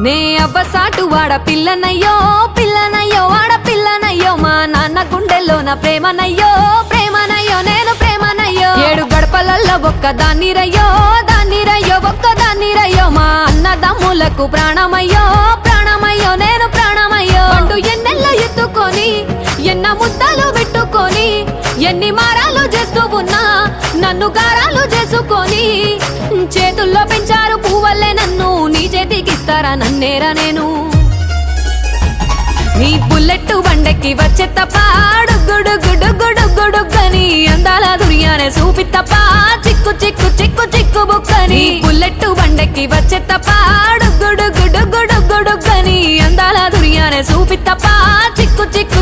నే అవ్వసాటు వాడ పిల్లనయ్యో పిల్లనయ్యో వాడ పిల్లనయ్యో మా నాన్న గుండెల్లోన ప్రేమనయ్యో ప్రేమనయ్యో నేను ప్రేమనయ్యో 7 గడపలల్లో ఒక్కదాన్ని రయ్యో ఒక్కదాన్ని రయ్యో మా అన్నదమ్ములకు ప్రాణమయ్యో ప్రాణమయ్యో నేను ప్రాణమయ్యో అంటూ ఎన్నెల్లో ఎత్తుకొని ఎన్న ముద్దలు పెట్టుకొని ఎన్ని మారాలు చేస్తూ ఉన్నా నన్ను గారాలు చేసుకొని చేతుల్లో పెంచారు పువ్వల్లే నన్ను నీ చేతికిస్తారా నన్నేరా నేను నీ బుల్లెట్ బండెక్కి వచ్చే తప్ప గుడుగుడుగుడుగుడుగుడుగని అందాల దుర్యానే చూపి తప్ప చిక్కు చిక్కు చిక్కు చిక్కు బుక్కని బుల్లెట్ బండెక్కి వచ్చే తప్ప గుడుగుడుగుడుగుడుగని అందాల దుర్యానే చూపి తప్ప చిక్కు చిక్కు